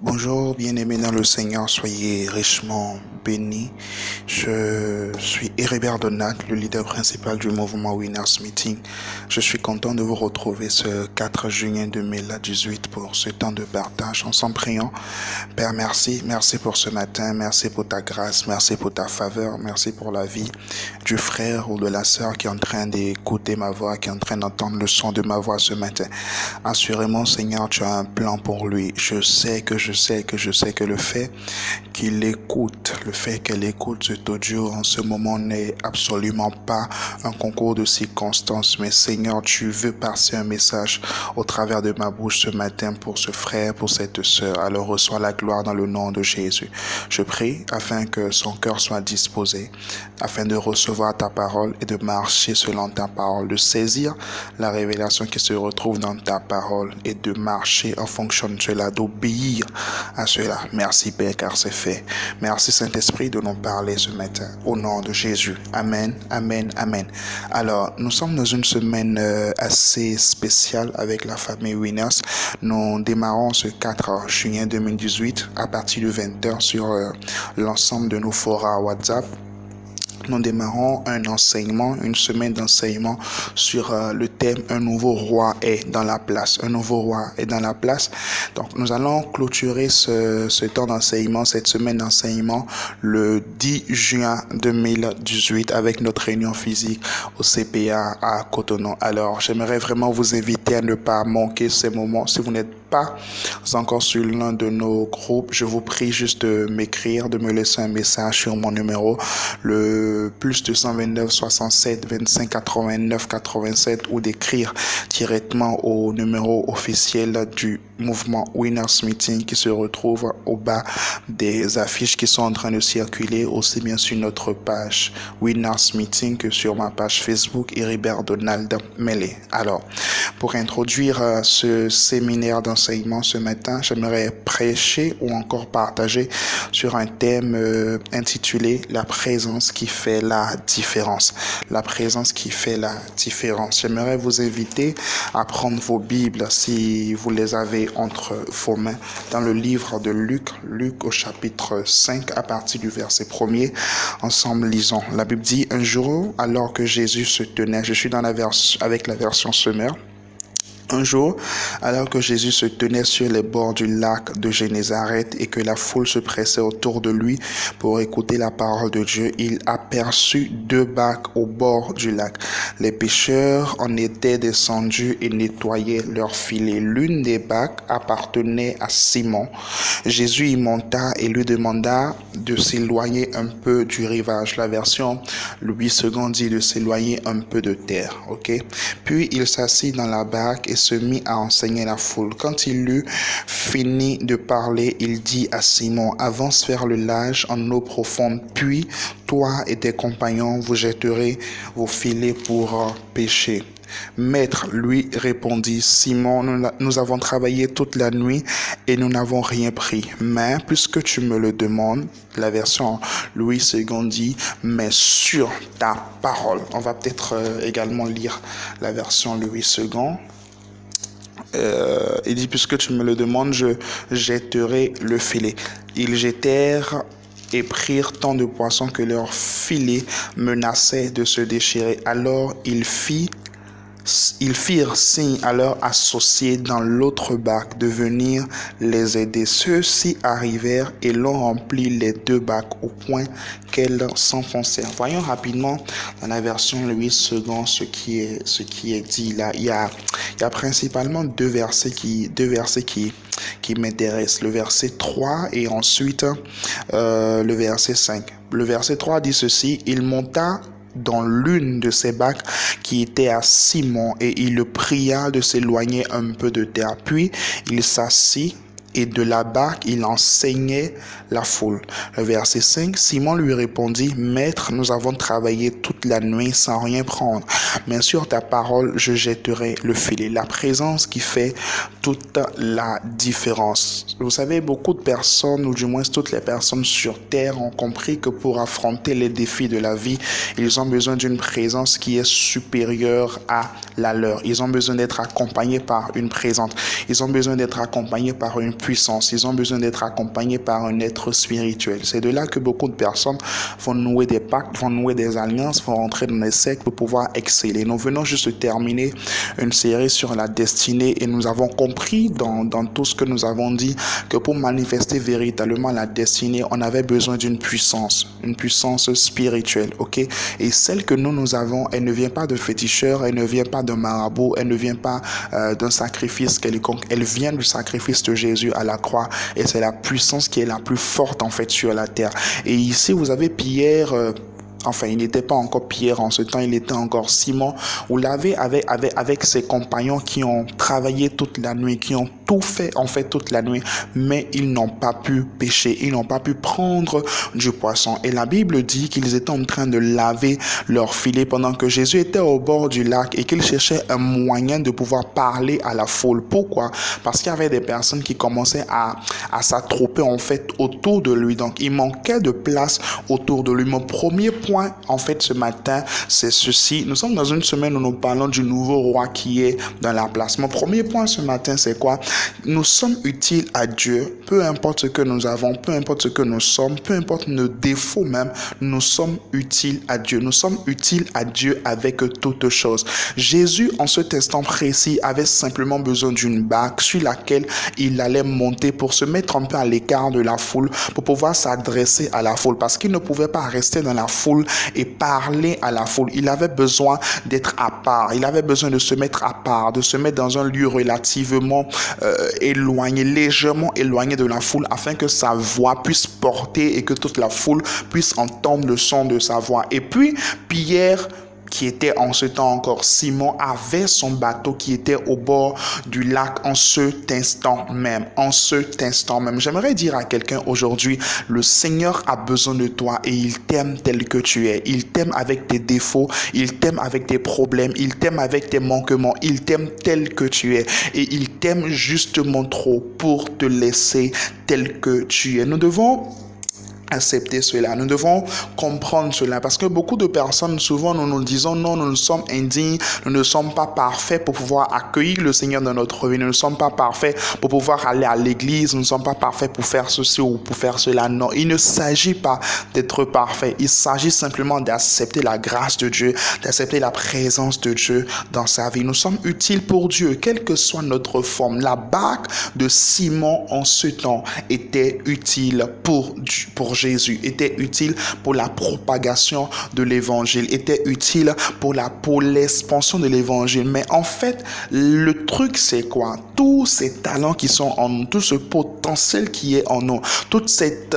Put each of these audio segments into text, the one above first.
Bonjour, bien-aimés dans le Seigneur, soyez richement bénis. Je suis Héribert Donat, le leader principal du mouvement Winners Meeting. Je suis content de vous retrouver ce 4 juin 2018 pour ce temps de partage. Ensemble prions. Père, merci pour ce matin, merci pour ta grâce, merci pour ta faveur, merci pour la vie du frère ou de la sœur qui est en train d'écouter ma voix, qui est en train d'entendre le son de ma voix ce matin. Assurément, Seigneur, tu as un plan pour lui. Je sais que le fait qu'elle écoute cet audio en ce moment n'est absolument pas un concours de circonstances. Mais Seigneur, tu veux passer un message au travers de ma bouche ce matin pour ce frère, pour cette sœur. Alors reçois la gloire dans le nom de Jésus. Je prie afin que son cœur soit disposé, afin de recevoir ta parole et de marcher selon ta parole, de saisir la révélation qui se retrouve dans ta parole et de marcher en fonction de cela, d'obéir à cela. Merci Père, car c'est fait. Merci Saint-Esprit de nous parler ce matin. Au nom de Jésus. Amen, amen, amen. Alors, nous sommes dans une semaine assez spéciale avec la famille Winners. Nous démarrons ce 4 juin 2018 à partir de 20h sur l'ensemble de nos forats WhatsApp. Nous démarrons un enseignement, une semaine d'enseignement sur le thème « Un nouveau roi est dans la place ». Un nouveau roi est dans la place. Donc, nous allons clôturer ce temps d'enseignement, cette semaine d'enseignement, le 10 juin 2018 avec notre réunion physique au CPA à Cotonou. Alors, j'aimerais vraiment vous inviter à ne pas manquer ces moments. Si vous n'êtes pas encore sur l'un de nos groupes, je vous prie juste de m'écrire, de me laisser un message sur mon numéro, le plus 229 67 25 89 87, ou d'écrire directement au numéro officiel du mouvement Winners Meeting qui se retrouve au bas des affiches qui sont en train de circuler, aussi bien sur notre page Winners Meeting que sur ma page Facebook Héribert Donald Melé. Alors, pour introduire ce séminaire d'enseignement ce matin, j'aimerais prêcher ou encore partager sur un thème intitulé « La présence qui fait la différence ». La présence qui fait la différence. J'aimerais vous inviter à prendre vos Bibles si vous les avez entre vos mains dans le livre de Luc au chapitre 5 à partir du verset 1er. Ensemble, lisons. La Bible dit: un jour, alors que Jésus se tenait, je suis dans avec la version Semeur. Un jour, alors que Jésus se tenait sur les bords du lac de Génézareth et que la foule se pressait autour de lui pour écouter la parole de Dieu, il aperçut 2 barques au bord du lac. Les pêcheurs en étaient descendus et nettoyaient leurs filets. L'une des barques appartenait à Simon. Jésus y monta et lui demanda de s'éloigner un peu du rivage. La version Louis II dit de s'éloigner un peu de terre. Puis il s'assit dans la barque et se mit à enseigner la foule. Quand il eut fini de parler, il dit à Simon: avance vers le large en eau profonde, puis toi et tes compagnons vous jetterez vos filets pour pêcher. Maître, lui répondit Simon, nous avons travaillé toute la nuit et nous n'avons rien pris. Mais puisque tu me le demandes, la version Louis II dit, mais sur ta parole. On va peut-être également lire la version Louis II. Il dit, puisque tu me le demandes, je jetterai le filet. Ils jetèrent et prirent tant de poissons que leur filet menaçait de se déchirer. Alors ils firent signe à leurs associés dans l'autre barque de venir les aider. Ceux-ci arrivèrent et l'ont rempli les 2 barques au point qu'elles s'enfoncèrent. Voyons rapidement dans la version Louis II ce qui est dit là. Il y a principalement deux versets qui m'intéressent. Le verset 3 et ensuite le verset 5. Le verset 3 dit ceci: il monta dans l'une de ces barques qui était à Simon et il le pria de s'éloigner un peu de terre. Puis il s'assit et de la barque il enseignait la foule. Le verset 5, Simon lui répondit: Maître, nous avons travaillé toute la nuit sans rien prendre, mais sur ta parole je jetterai le filet. La présence qui fait toute la différence. Vous savez, beaucoup de personnes, ou du moins toutes les personnes sur terre, ont compris que pour affronter les défis de la vie, ils ont besoin d'une présence qui est supérieure à la leur. Ils ont besoin d'être accompagnés par une présence. Ils ont besoin d'être accompagnés par une puissance. Ils ont besoin d'être accompagnés par un être spirituel. C'est de là que beaucoup de personnes vont nouer des pactes, vont nouer des alliances, vont rentrer dans des sectes pour pouvoir exceller. Nous venons juste de terminer une série sur la destinée et nous avons compris dans tout ce que nous avons dit que pour manifester véritablement la destinée, on avait besoin d'une puissance spirituelle, ok? Et celle que nous avons, elle ne vient pas de féticheurs, elle ne vient pas d'un marabout, elle ne vient pas d'un sacrifice quelconque, elle vient du sacrifice de Jésus à la croix et c'est la puissance qui est la plus forte en fait sur la terre. Et ici vous avez Pierre, enfin, il n'était pas encore Pierre en ce temps, il était encore Simon, où l'avait avec ses compagnons qui ont travaillé toute la nuit, qui ont tout fait en fait toute la nuit, mais ils n'ont pas pu pêcher, ils n'ont pas pu prendre du poisson. Et la Bible dit qu'ils étaient en train de laver leur filet pendant que Jésus était au bord du lac et qu'il cherchait un moyen de pouvoir parler à la foule. Pourquoi? Parce qu'il y avait des personnes qui commençaient à s'attrouper en fait autour de lui, donc il manquait de place autour de lui. Mon premier point en fait ce matin, c'est ceci. Nous sommes dans une semaine où nous parlons du nouveau roi qui est dans la place. Mon premier point ce matin, c'est quoi? Nous sommes utiles à Dieu, peu importe ce que nous avons, peu importe ce que nous sommes, peu importe nos défauts même, nous sommes utiles à Dieu. Nous sommes utiles à Dieu avec toutes choses. Jésus, en cet instant précis, avait simplement besoin d'une barque sur laquelle il allait monter pour se mettre un peu à l'écart de la foule, pour pouvoir s'adresser à la foule, parce qu'il ne pouvait pas rester dans la foule et parler à la foule. Il avait besoin d'être à part, il avait besoin de se mettre à part, de se mettre dans un lieu relativement éloigné, légèrement éloigné de la foule, afin que sa voix puisse porter et que toute la foule puisse entendre le son de sa voix. Et puis Pierre, qui était en ce temps encore Simon, avait son bateau qui était au bord du lac en cet instant même. J'aimerais dire à quelqu'un aujourd'hui, le Seigneur a besoin de toi et il t'aime tel que tu es. Il t'aime avec tes défauts, il t'aime avec tes problèmes, il t'aime avec tes manquements, il t'aime tel que tu es. Et il t'aime justement trop pour te laisser tel que tu es. Nous devons accepter cela, nous devons comprendre cela, parce que beaucoup de personnes, souvent nous disons non, nous sommes indignes, nous ne sommes pas parfaits pour pouvoir accueillir le Seigneur dans notre vie, nous ne sommes pas parfaits pour pouvoir aller à l'église, nous ne sommes pas parfaits pour faire ceci ou pour faire cela. Non, il ne s'agit pas d'être parfait, il s'agit simplement d'accepter la grâce de Dieu, d'accepter la présence de Dieu dans sa vie. Nous sommes utiles pour Dieu, quelle que soit notre forme. La barque de Simon en ce temps était utile pour Jésus, était utile pour la propagation de l'évangile, était utile pour l'expansion de l'évangile. Mais en fait, le truc c'est quoi? Tous ces talents qui sont en nous, tout ce potentiel qui est en nous, toute cette,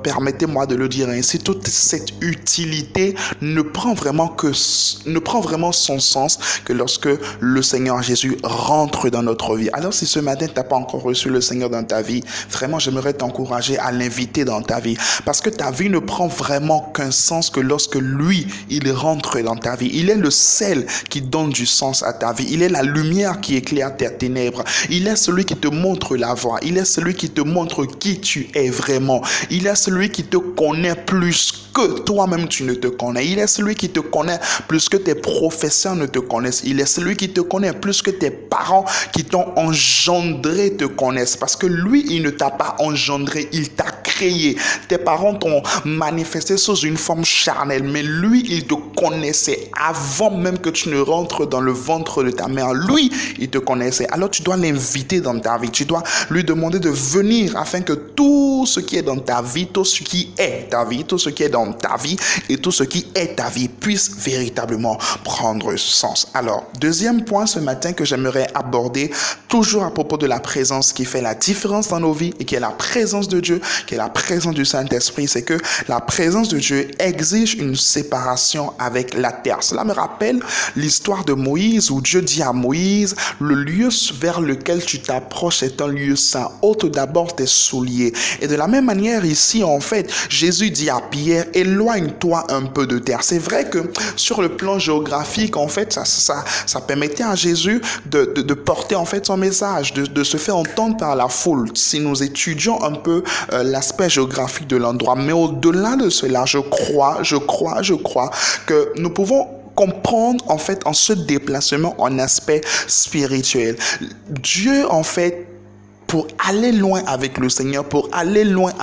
permettez-moi de le dire ainsi, toute cette utilité ne prend vraiment son sens que lorsque le Seigneur Jésus rentre dans notre vie. Alors si ce matin tu n'as pas encore reçu le Seigneur dans ta vie, vraiment j'aimerais t'encourager à l'inviter dans ta vie. Parce que ta vie ne prend vraiment qu'un sens que lorsque lui, il rentre dans ta vie. Il est le sel qui donne du sens à ta vie. Il est la lumière qui éclaire tes ténèbres. Il est celui qui te montre la voie. Il est celui qui te montre qui tu es vraiment. Il est celui qui te connaît plus que toi-même tu ne te connais. Il est celui qui te connaît plus que tes professeurs ne te connaissent. Il est celui qui te connaît plus que tes parents qui t'ont engendré te connaissent. Parce que lui, il ne t'a pas engendré, il t'a créé. Tes parents t'ont manifesté sous une forme charnelle, mais lui, il te connaissait avant même que tu ne rentres dans le ventre de ta mère. Lui, il te connaissait. Alors tu dois l'inviter dans ta vie. Tu dois lui demander de venir afin que tout ce qui est dans ta vie, tout ce qui est ta vie, tout ce qui est dans ta vie et tout ce qui est ta vie puisse véritablement prendre sens. Alors, deuxième point ce matin que j'aimerais aborder, toujours à propos de la présence qui fait la différence dans nos vies et qui est la présence de Dieu, qui est la présence du Saint-Esprit, c'est que la présence de Dieu exige une séparation avec la terre. Cela me rappelle l'histoire de Moïse où Dieu dit à Moïse, le lieu vers lequel tu t'approches est un lieu saint. Ôte d'abord tes souliers. Et de la même manière ici, en fait, Jésus dit à Pierre, éloigne-toi un peu de terre. C'est vrai que sur le plan géographique, en fait, ça permettait à Jésus de porter en fait son message, de se faire entendre par la foule. Si nous étudions un peu l'aspect géographique de l'endroit, mais au-delà de cela, je crois que nous pouvons comprendre en fait en ce déplacement en aspect spirituel. Dieu en fait pour aller loin avec le Seigneur, pour aller loin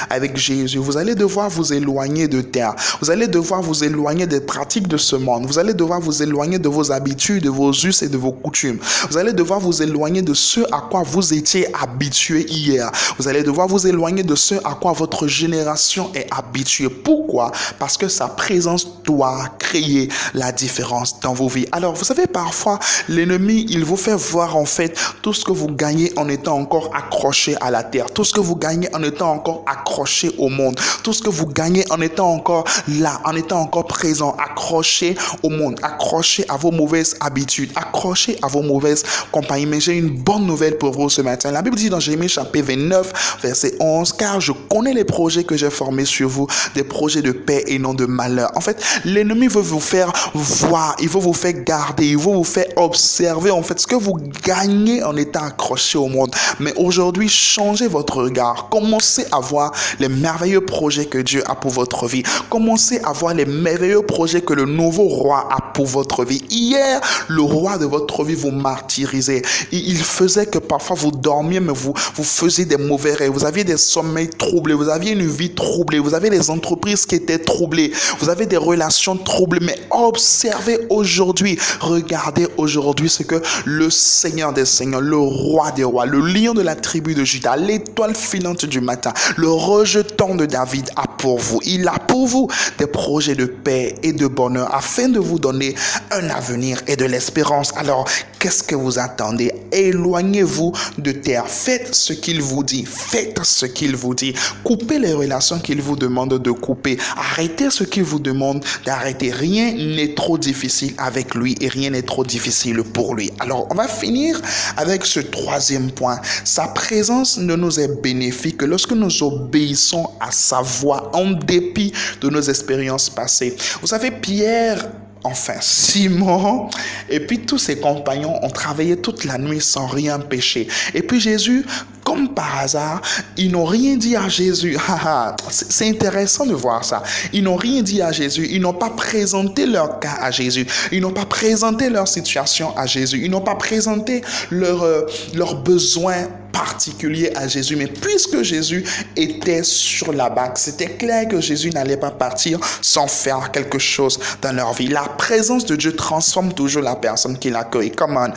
avec Jésus, vous allez devoir vous éloigner de terre. Vous allez devoir vous éloigner des pratiques de ce monde. Vous allez devoir vous éloigner de vos habitudes, de vos us et de vos coutumes. Vous allez devoir vous éloigner de ce à quoi vous étiez habitué hier. Vous allez devoir vous éloigner de ce à quoi votre génération est habituée. Pourquoi? Parce que sa présence doit créer la différence dans vos vies. Alors, vous savez, parfois, l'ennemi, il vous fait voir en fait tout ce que vous gagnez en étant encore accroché à la terre, tout ce que vous gagnez en étant encore accroché au monde, tout ce que vous gagnez en étant encore là, en étant encore présent, accroché au monde, accroché à vos mauvaises habitudes, accroché à vos mauvaises compagnies. Mais j'ai une bonne nouvelle pour vous ce matin. La Bible dit dans Jérémie chapitre 29, verset 11, car je connais les projets que j'ai formés sur vous, des projets de paix et non de malheur. En fait, l'ennemi veut vous faire voir, il veut vous faire garder, il veut vous faire observer en fait ce que vous gagnez en étant accroché au monde. Mais aujourd'hui, changez votre regard. Commencez à voir les merveilleux projets que Dieu a pour votre vie. Commencez à voir les merveilleux projets que le nouveau roi a pour votre vie. Hier, le roi de votre vie vous martyrisait. Il faisait que parfois vous dormiez, mais vous faisiez des mauvais rêves. Vous aviez des sommeils troublés. Vous aviez une vie troublée. Vous avez des entreprises qui étaient troublées. Vous avez des relations troublées. Mais observez aujourd'hui, regardez aujourd'hui ce que le Seigneur des Seigneurs, le roi des rois, le lion de la tribu de Juda, l'étoile filante du matin, le rejeton de David a pour vous. Il a pour vous des projets de paix et de bonheur afin de vous donner un avenir et de l'espérance. Alors, qu'est-ce que vous attendez? Éloignez-vous de terre. Faites ce qu'il vous dit. Faites ce qu'il vous dit. Coupez les relations qu'il vous demande de couper. Arrêtez ce qu'il vous demande d'arrêter. Rien n'est trop difficile avec lui et rien n'est trop difficile pour lui. Alors, on va finir avec ce troisième point. Sa présence ne nous est bénéfique que lorsque nous obéissons à sa voix en dépit de nos expériences passées. Vous savez, Pierre, enfin Simon, et puis tous ses compagnons ont travaillé toute la nuit sans rien pécher. Et puis Jésus, comme par hasard, ils n'ont rien dit à Jésus. C'est intéressant de voir ça. Ils n'ont rien dit à Jésus. Ils n'ont pas présenté leur cas à Jésus. Ils n'ont pas présenté leur situation à Jésus. Ils n'ont pas présenté leurs besoins particulier à Jésus. Mais puisque Jésus était sur la barque, c'était clair que Jésus n'allait pas partir sans faire quelque chose dans leur vie. La présence de Dieu transforme toujours la personne qui l'accueille. Come on.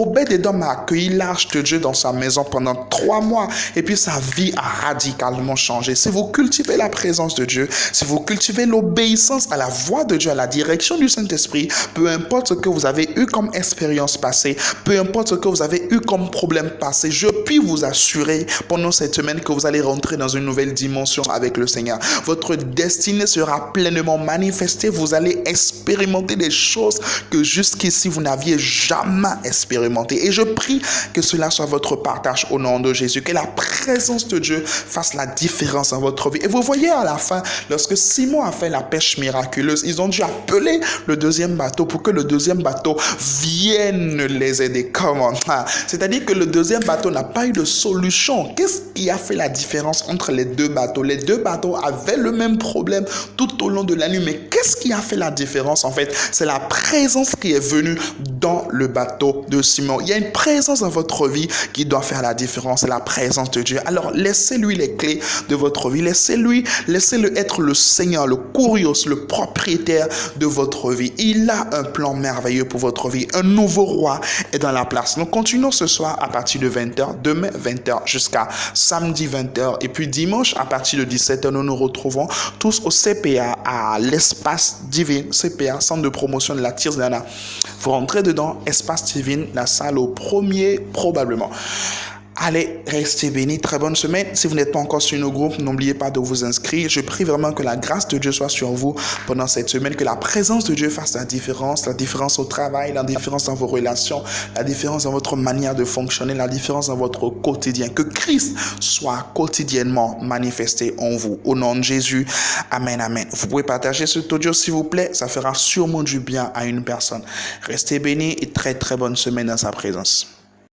Obed-Édom a accueilli l'arche de Dieu dans sa maison pendant 3 mois et puis sa vie a radicalement changé. Si vous cultivez la présence de Dieu, si vous cultivez l'obéissance à la voix de Dieu, à la direction du Saint-Esprit, peu importe ce que vous avez eu comme expérience passée, peu importe ce que vous avez eu comme problème passé, je puis vous assurer pendant cette semaine que vous allez rentrer dans une nouvelle dimension avec le Seigneur. Votre destinée sera pleinement manifestée. Vous allez expérimenter des choses que jusqu'ici vous n'aviez jamais expérimentées. Et je prie que cela soit votre partage au nom de Jésus. Que la présence de Dieu fasse la différence dans votre vie. Et vous voyez à la fin, lorsque Simon a fait la pêche miraculeuse, ils ont dû appeler le deuxième bateau pour que le deuxième bateau vienne les aider. Comment? C'est-à-dire que le deuxième bateau n'a pas eu de solution. Qu'est-ce qui a fait la différence entre les deux bateaux? Les deux bateaux avaient le même problème tout au long de la nuit. Mais qu'est-ce qui a fait la différence en fait? C'est la présence qui est venue dans le bateau de Simon. Il y a une présence dans votre vie qui doit faire la différence. C'est la présence de Dieu. Alors laissez-lui les clés de votre vie. Laissez-le être le Seigneur, le Kurios, le propriétaire de votre vie. Il a un plan merveilleux pour votre vie. Un nouveau roi est dans la place. Nous continuons ce soir à partir de 20h, demain 20h jusqu'à samedi 20h. Et puis dimanche à partir de 17h, nous nous retrouvons tous au CPA à l'espace divin. CPA, centre de promotion de la Tirzdana. Vous rentrez dedans, espace divin, la salle au premier probablement. Allez, restez bénis, très bonne semaine. Si vous n'êtes pas encore sur nos groupes, n'oubliez pas de vous inscrire. Je prie vraiment que la grâce de Dieu soit sur vous pendant cette semaine, que la présence de Dieu fasse la différence au travail, la différence dans vos relations, la différence dans votre manière de fonctionner, la différence dans votre quotidien. Que Christ soit quotidiennement manifesté en vous. Au nom de Jésus, amen, amen. Vous pouvez partager cet audio s'il vous plaît, ça fera sûrement du bien à une personne. Restez bénis et très très bonne semaine dans sa présence.